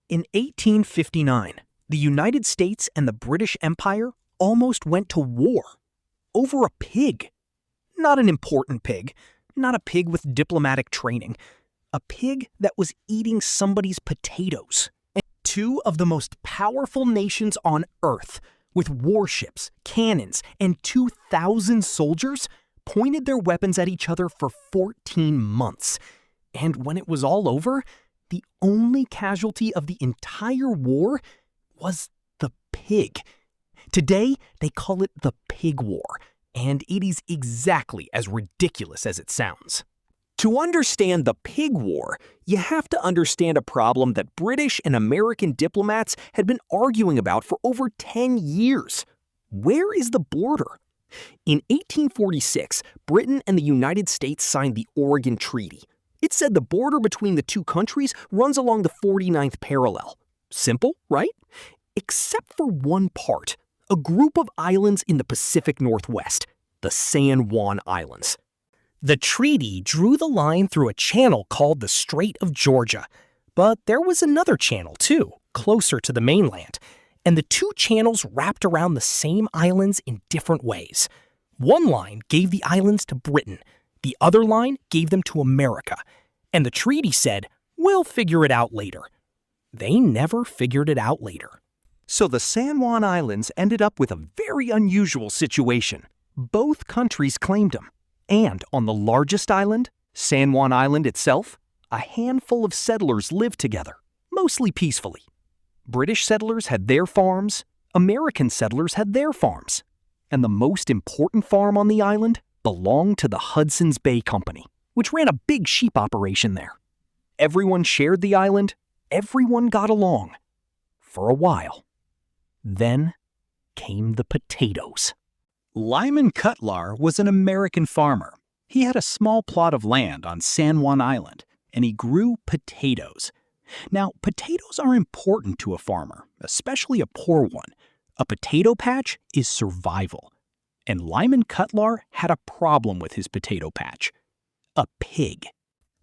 In 1859, the United States and the British Empire almost went to war over a pig. Not an important pig, not a pig with diplomatic training, a pig that was eating somebody's potatoes. And two of the most powerful nations on Earth, with warships, cannons, and 2,000 soldiers, pointed their weapons at each other for 14 months. And when it was all over, the only casualty of the entire war was the pig. Today, they call it the Pig War, and it is exactly as ridiculous as it sounds. To understand the Pig War, you have to understand a problem that British and American diplomats had been arguing about for over 10 years. Where is the border? In 1846, Britain and the United States signed the Oregon Treaty. It said the border between the two countries runs along the 49th parallel. Simple, right? Except for one part, a group of islands in the Pacific Northwest, the San Juan Islands. The treaty drew the line through a channel called the Strait of Georgia, but there was another channel too, closer to the mainland, and the two channels wrapped around the same islands in different ways. One line gave the islands to Britain, the other line gave them to America, and the treaty said, "We'll figure it out later." They never figured it out later. So the San Juan Islands ended up with a very unusual situation. Both countries claimed them. And on the largest island, San Juan Island itself, a handful of settlers lived together, mostly peacefully. British settlers had their farms, American settlers had their farms. And the most important farm on the island belonged to the Hudson's Bay Company, which ran a big sheep operation there. Everyone shared the island, everyone got along. For a while. Then came the potatoes. Lyman Cutlar was an American farmer. He had a small plot of land on San Juan Island, and he grew potatoes. Now, potatoes are important to a farmer, especially a poor one. A potato patch is survival. And Lyman Cutlar had a problem with his potato patch. A pig.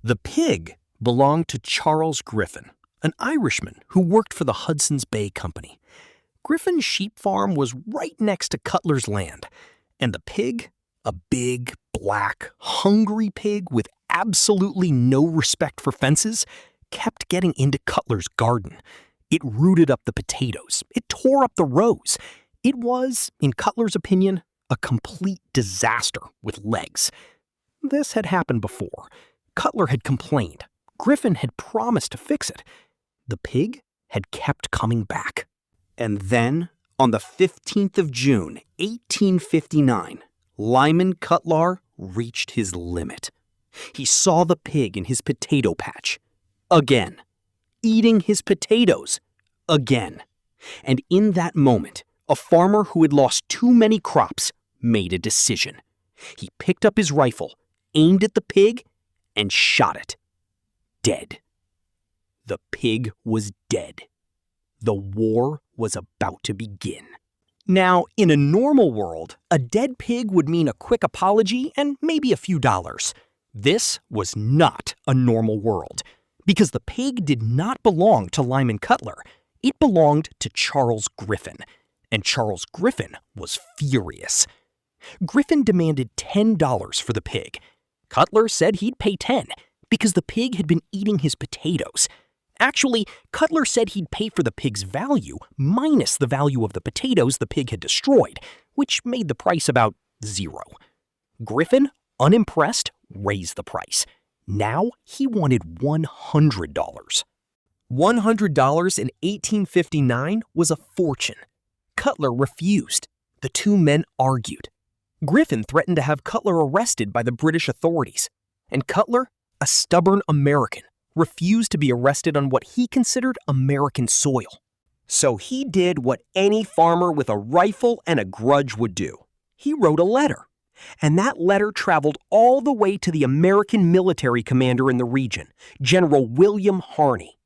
The pig belonged to Charles Griffin, an Irishman who worked for the Hudson's Bay Company. Griffin's sheep farm was right next to Cutlar's land, and the pig, a big, black, hungry pig with absolutely no respect for fences, kept getting into Cutlar's garden. It rooted up the potatoes. It tore up the rows. It was, in Cutlar's opinion, a complete disaster with legs. This had happened before. Cutlar had complained. Griffin had promised to fix it. The pig had kept coming back. And then, on the 15th of June, 1859, Lyman Cutlar reached his limit. He saw the pig in his potato patch. Again. Eating his potatoes. Again. And in that moment, a farmer who had lost too many crops made a decision. He picked up his rifle, aimed at the pig, and shot it. Dead. The pig was dead. The war was about to begin. Now, in a normal world, a dead pig would mean a quick apology and maybe a few dollars. This was not a normal world, because the pig did not belong to Lyman Cutlar. It belonged to Charles Griffin, and Charles Griffin was furious. Griffin demanded $10 for the pig. Cutlar said he'd pay $10 because the pig had been eating his potatoes. Actually, Cutlar said he'd pay for the pig's value minus the value of the potatoes the pig had destroyed, which made the price about $0. Griffin, unimpressed, raised the price. Now he wanted $100. $100 in 1859 was a fortune. Cutlar refused. The two men argued. Griffin threatened to have Cutlar arrested by the British authorities. And Cutlar, a stubborn American, refused to be arrested on what he considered American soil. So he did what any farmer with a rifle and a grudge would do. He wrote a letter. And that letter traveled all the way to the American military commander in the region, General William Harney.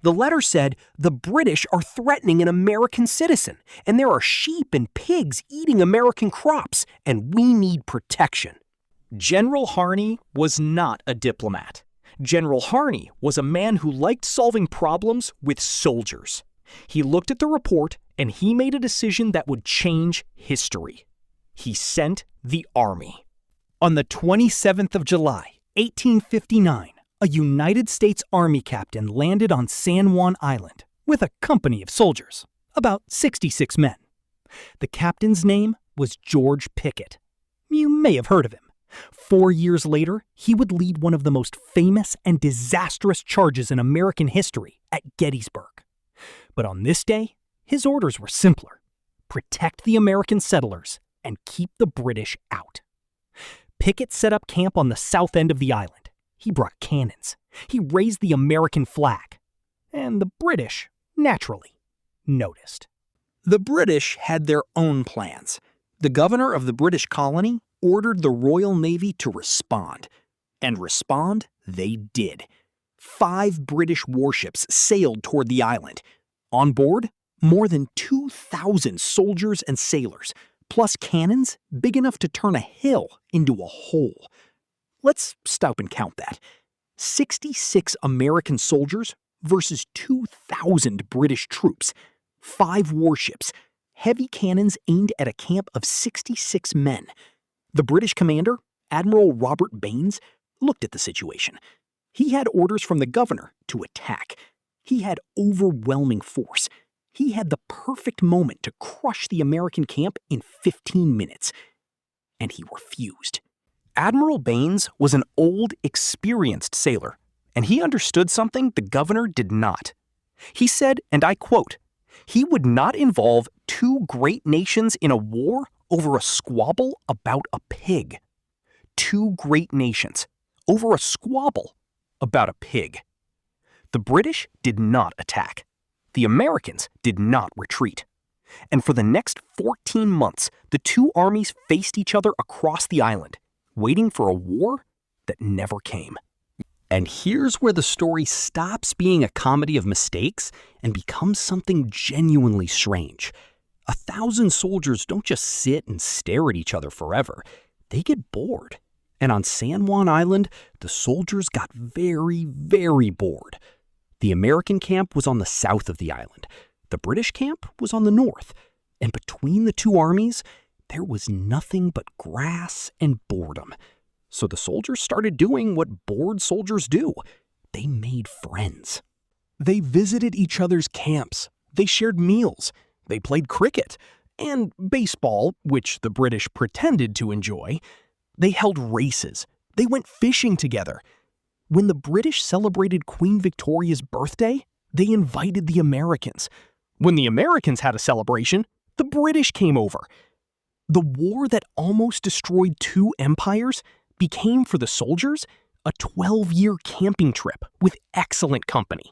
The letter said, "The British are threatening an American citizen, and there are sheep and pigs eating American crops, and we need protection." General Harney was not a diplomat. General Harney was a man who liked solving problems with soldiers. He looked at the report and he made a decision that would change history. He sent the army. On the 27th of July, 1859, a United States Army captain landed on San Juan Island with a company of soldiers, about 66 men. The captain's name was George Pickett. You may have heard of him. 4 years later, he would lead one of the most famous and disastrous charges in American history at Gettysburg. But on this day, his orders were simpler: protect the American settlers and keep the British out. Pickett set up camp on the south end of the island. He brought cannons. He raised the American flag. And the British, naturally, noticed. The British had their own plans. The governor of the British colony ordered the Royal Navy to respond. And respond they did. 5 British warships sailed toward the island. On board, more than 2,000 soldiers and sailors, plus cannons big enough to turn a hill into a hole. Let's stop and count that. 66 American soldiers versus 2,000 British troops. 5 warships, heavy cannons aimed at a camp of 66 men. The British commander, Admiral Robert Baines, looked at the situation. He had orders from the governor to attack. He had overwhelming force. He had the perfect moment to crush the American camp in 15 minutes. And he refused. Admiral Baines was an old, experienced sailor, and he understood something the governor did not. He said, and I quote, "He would not involve 2 great nations in a war over a squabble about a pig." 2 great nations over a squabble about a pig. The British did not attack. The Americans did not retreat. And for the next 14 months, the 2 armies faced each other across the island, waiting for a war that never came. And here's where the story stops being a comedy of mistakes and becomes something genuinely strange. 1,000 soldiers don't just sit and stare at each other forever. They get bored. And on San Juan Island, the soldiers got very, very bored. The American camp was on the south of the island. The British camp was on the north. And between the 2 armies, there was nothing but grass and boredom. So the soldiers started doing what bored soldiers do. They made friends. They visited each other's camps. They shared meals. They played cricket and baseball, which the British pretended to enjoy. They held races. They went fishing together. When the British celebrated Queen Victoria's birthday, they invited the Americans. When the Americans had a celebration, the British came over. The war that almost destroyed 2 empires became for the soldiers a 12-year camping trip with excellent company.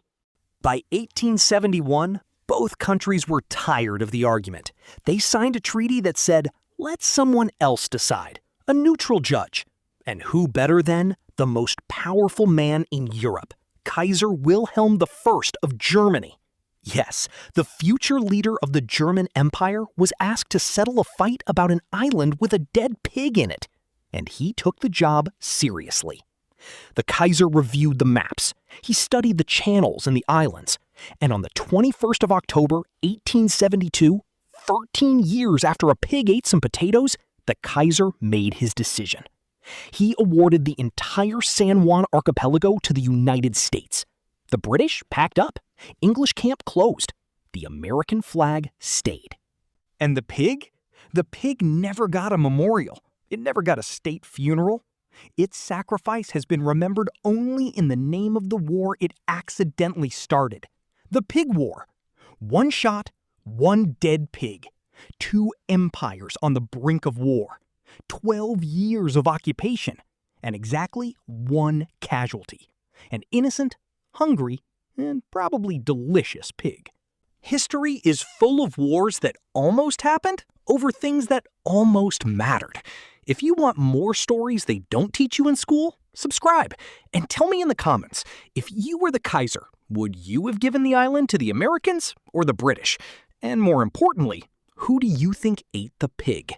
By 1871, both countries were tired of the argument. They signed a treaty that said, let someone else decide, a neutral judge. And who better than the most powerful man in Europe, Kaiser Wilhelm I of Germany. Yes, the future leader of the German Empire was asked to settle a fight about an island with a dead pig in it. And he took the job seriously. The Kaiser reviewed the maps. He studied the channels and the islands. And on the 21st of October, 1872, 13 years after a pig ate some potatoes, the Kaiser made his decision. He awarded the entire San Juan archipelago to the United States. The British packed up. English camp closed. The American flag stayed. And the pig? The pig never got a memorial. It never got a state funeral. Its sacrifice has been remembered only in the name of the war it accidentally started. The Pig War. 1 shot, 1 dead pig. 2 empires on the brink of war. 12 years of occupation. And exactly 1 casualty. An innocent, hungry, and probably delicious pig. History is full of wars that almost happened over things that almost mattered. If you want more stories they don't teach you in school, subscribe and tell me in the comments, if you were the Kaiser, would you have given the island to the Americans or the British? And more importantly, who do you think ate the pig?